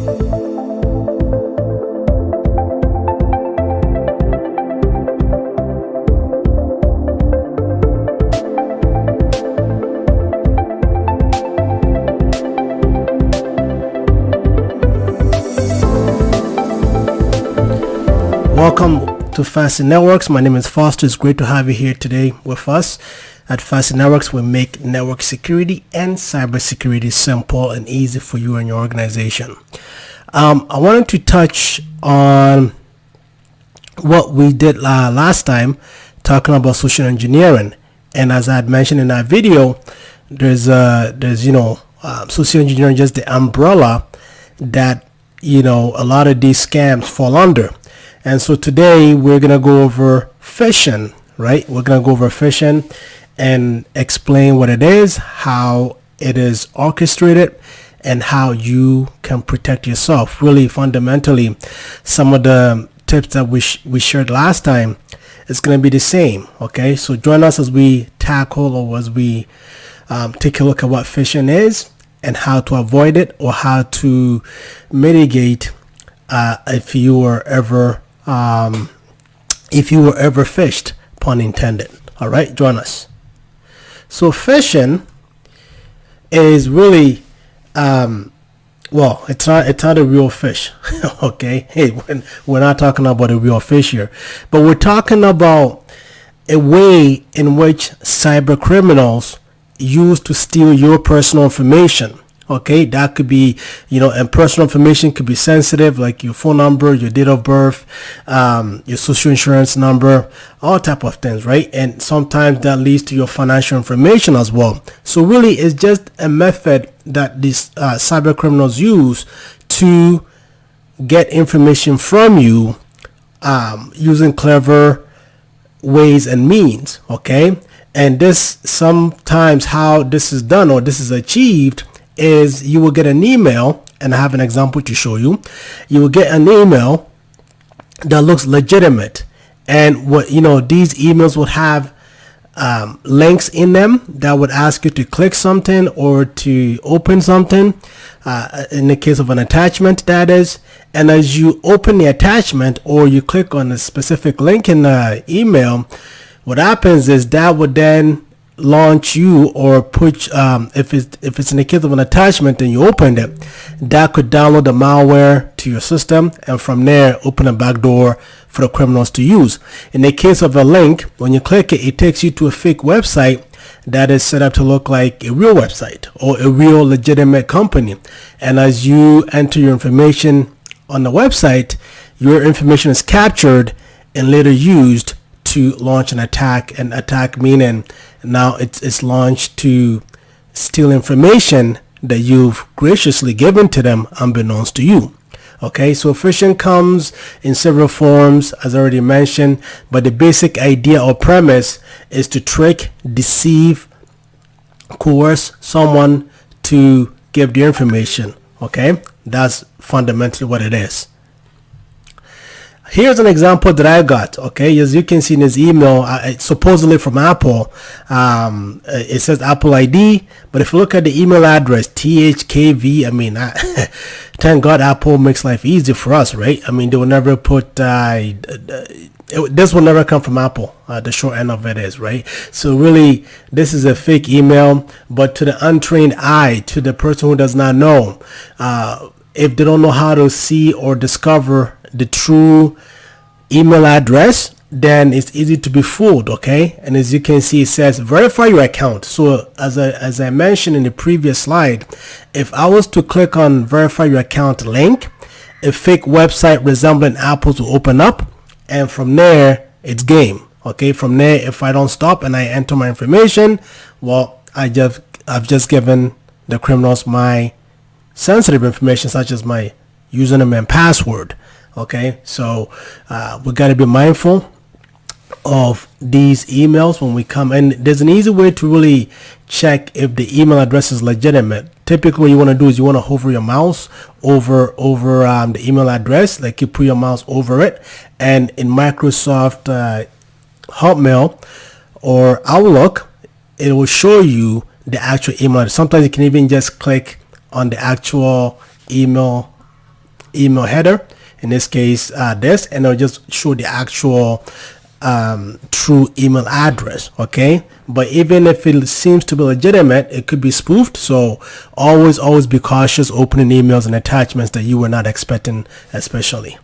Welcome to Phishing Networks. My name is Foster. It's great to have you here today with us. At Phishing Networks, we make network security and cybersecurity simple and easy for you and your organization. I wanted to touch on what we did last time, talking about social engineering. And as I had mentioned in that video, there's social engineering, just the umbrella that a lot of these scams fall under. And so today we're going to go over phishing, right? We're going to go over phishing and explain what it is, how it is orchestrated, and how you can protect yourself. Really fundamentally, some of the tips that we shared last time is going to be the same. Okay, so join us as we tackle, or as we take a look at what phishing is and how to avoid it, or how to mitigate if you were ever phished, pun intended. All right, join us. So phishing is really, it's not a real fish. Okay, hey, we're not talking about a real fish here, but we're talking about a way in which cyber criminals use to steal your personal information. Okay, that could be, and personal information could be sensitive, like your phone number, your date of birth, your social insurance number, all type of things, right? And sometimes that leads to your financial information as well. So really, it's just a method that these cyber criminals use to get information from you using clever ways and means. Okay, and this sometimes how this is done, or this is achieved, is you will get an email, and I have an example to show you. You will get an email that looks legitimate, and these emails would have links in them that would ask you to click something or to open something, in the case of an attachment, that is. And as you open the attachment or you click on a specific link in the email, what happens is that would then launch you, or put if it's in the case of an attachment and you opened it, that could download the malware to your system, and from there open a backdoor for the criminals to use. In the case of a link, when you click it, it takes you to a fake website that is set up to look like a real website or a real legitimate company. And as you enter your information on the website, your information is captured and later used to launch an attack. An attack meaning now it's launched to steal information that you've graciously given to them unbeknownst to you. Okay, so phishing comes in several forms, as I already mentioned, but the basic idea or premise is to trick, deceive, coerce someone to give their information. Okay, that's fundamentally what it is. Here's an example that I got. Okay, as you can see in this email, it's supposedly from Apple. It says Apple ID, but if you look at the email address, THKV, thank God Apple makes life easy for us, right? They will never put this will never come from Apple. The short end of it is, right? So really, this is a fake email, but to the untrained eye, to the person who does not know, if they don't know how to see or discover the true email address, then it's easy to be fooled. Okay, and as you can see, it says verify your account. So as I mentioned in the previous slide, if I was to click on verify your account link, a fake website resembling Apple's will open up, and from there it's game. Okay, from there, if I don't stop and I enter my information, well, I've just given the criminals my sensitive information, such as my username and password. Okay, so we got to be mindful of these emails when we come, and there's an easy way to really check if the email address is legitimate. Typically, what you want to do is you want to hover your mouse over the email address, like you put your mouse over it, and in Microsoft Hotmail or Outlook, it will show you the actual email address. Sometimes you can even just click on the actual email email header, in this case this, and it'll just show the actual true email address. Okay, but even if it seems to be legitimate, it could be spoofed. So always be cautious opening emails and attachments that you were not expecting, especially.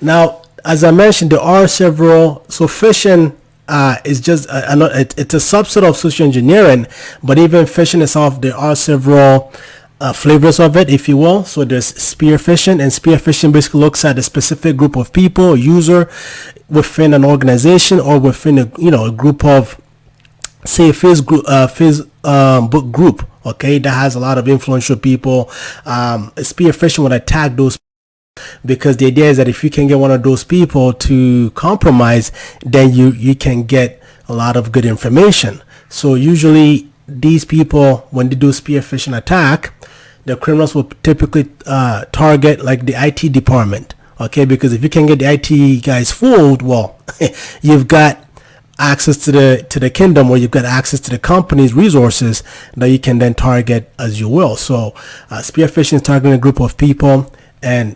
Now, as I mentioned, there are several. So phishing is just it's a subset of social engineering, but even phishing itself, there are several flavors of it, if you will. So there's spearfishing, and spearfishing basically looks at a specific group of people, user within an organization or within a group of, say, Facebook group, okay, that has a lot of influential people. Spearfishing would attack those, because the idea is that if you can get one of those people to compromise, then you can get a lot of good information. So usually these people, when they do spearfishing attack, the criminals will typically target like the IT department, okay, because if you can get the IT guys fooled, well, you've got access to the kingdom, or you've got access to the company's resources that you can then target as you will. So spearfishing is targeting a group of people, and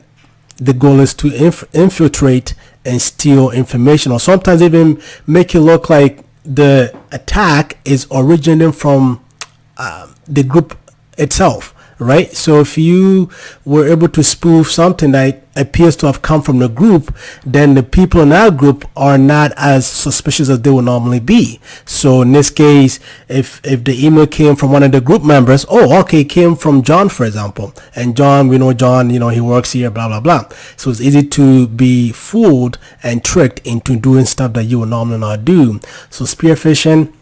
the goal is to infiltrate and steal information, or sometimes even make it look like the attack is originating from the group itself, right? So if you were able to spoof something that appears to have come from the group, then the people in that group are not as suspicious as they would normally be. So in this case, if the email came from one of the group members, it came from John, for example, and John, we know John, he works here, blah blah blah. So it's easy to be fooled and tricked into doing stuff that you would normally not do. So spearfishing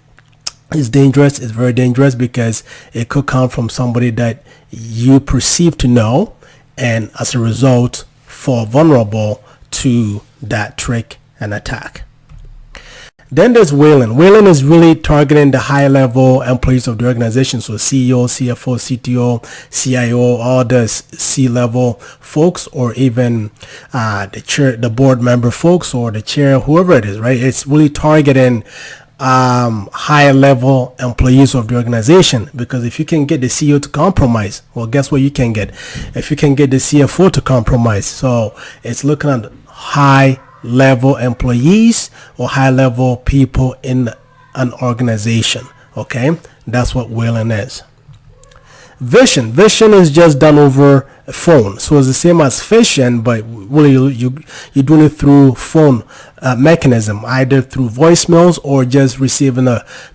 is dangerous. It's very dangerous because it could come from somebody that you perceive to know, and as a result fall vulnerable to that trick and attack. Then there's Waylon. Waylon is really targeting the high level employees of the organization. So CEO, CFO, CTO, CIO, all the C-level folks, or even the chair, the board member folks, or the chair, whoever it is, right? It's really targeting high level employees of the organization, because if you can get the CEO to compromise, well, guess what you can get? If you can get the CFO to compromise. So it's looking at high level employees or high level people in an organization. Okay, that's what Waylon is. Phishing is just done over a phone, so it's the same as phishing, but really you're doing it through phone mechanism, either through voicemails or just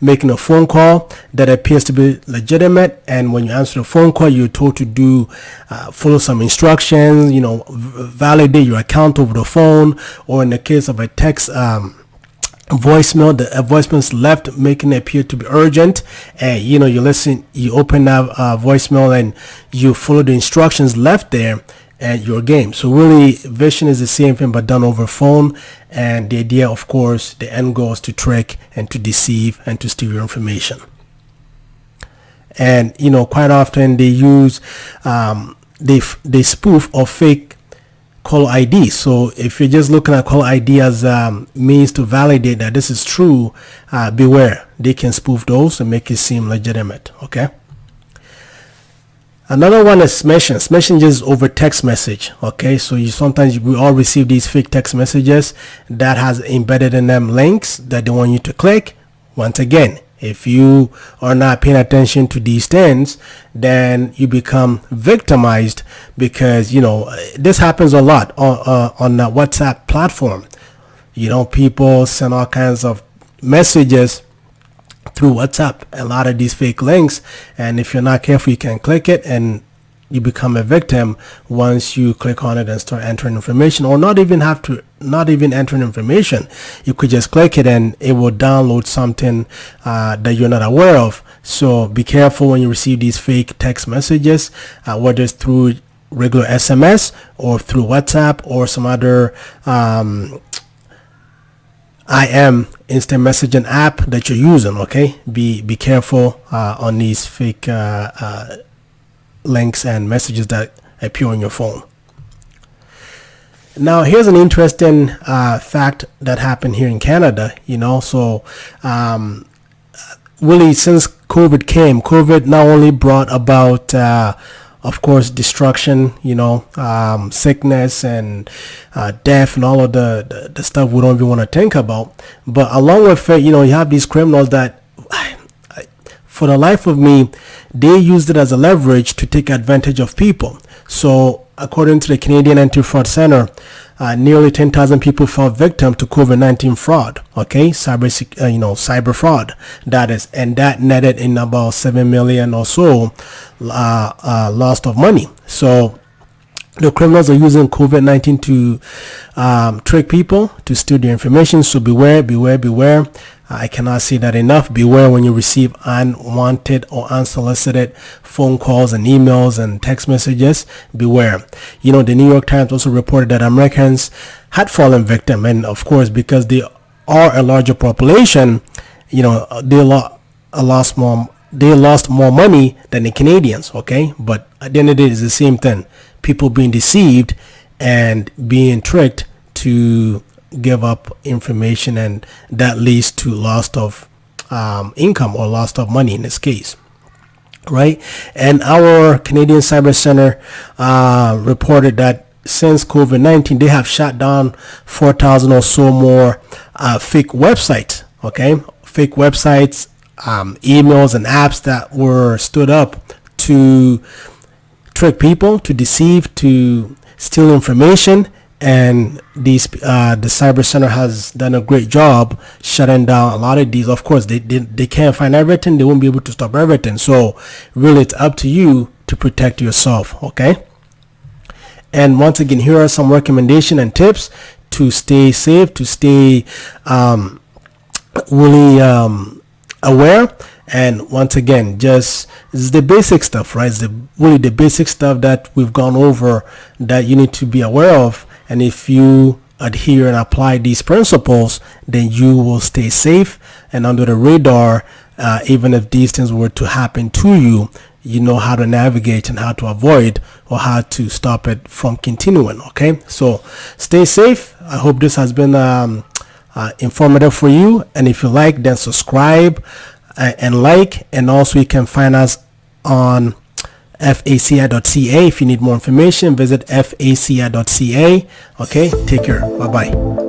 making a phone call that appears to be legitimate. And when you answer the phone call, you're told to follow some instructions, validate your account over the phone, or in the case of a text voicemail, the voicemail is left, making it appear to be urgent, and you listen, you open that voicemail and you follow the instructions left there, and your game. So really, phishing is the same thing but done over phone, and the idea, of course, the end goal is to trick and to deceive and to steal your information. And quite often they use they spoof or fake call ID. So if you're just looking at call ID as means to validate that this is true, beware. They can spoof those and make it seem legitimate. Okay. Another one is smishing. Smishing just over text message. Okay, so we all receive these fake text messages that has embedded in them links that they want you to click. Once again, if you are not paying attention to these things, then you become victimized, because this happens a lot on the WhatsApp platform. People send all kinds of messages through WhatsApp, a lot of these fake links, and if you're not careful, you can click it and you become a victim once you click on it and start entering information, or not even entering information. You could just click it and it will download something that you're not aware of. So be careful when you receive these fake text messages, whether it's through regular SMS or through WhatsApp or some other IM instant messaging app that you're using. Okay, be careful on these fake links and messages that appear on your phone. Now here's an interesting fact that happened here in Canada. So really, since COVID not only brought about of course, destruction, sickness and death and all of the stuff we don't even want to think about. But along with it, you have these criminals that, for the life of me, they used it as a leverage to take advantage of people. So according to the Canadian Anti-Fraud Center, nearly 10,000 people fell victim to COVID-19 fraud. Okay, cyber fraud. That is, and that netted in about 7 million or so loss of money. So the criminals are using COVID-19 to trick people, to steal their information. So beware, beware, beware. I cannot say that enough. Beware when you receive unwanted or unsolicited phone calls and emails and text messages. Beware. The New York Times also reported that Americans had fallen victim, and of course, because they are a larger population, they lost more money than the Canadians. Okay, but at the end of the day, it's the same thing. People being deceived and being tricked to give up information, and that leads to loss of income or loss of money in this case, right? And our Canadian Cyber Center reported that since COVID-19, they have shut down 4,000 or so more fake websites. Okay, fake websites, emails and apps that were stood up to trick people, to deceive, to steal information. And the Cyber Center has done a great job shutting down a lot of these. Of course, they can't find everything. They won't be able to stop everything. So really, it's up to you to protect yourself. Okay. And once again, here are some recommendations and tips to stay safe, to stay really aware. And once again, just it's the basic stuff, right? It's really the basic stuff that we've gone over that you need to be aware of. And if you adhere and apply these principles, then you will stay safe and under the radar. Even if these things were to happen to you, you know how to navigate and how to avoid or how to stop it from continuing. Okay, so stay safe. I hope this has been informative for you. And if you like, then subscribe and like. And also you can find us on faci.ca. If you need more information, visit faci.ca. Okay, take care. Bye bye.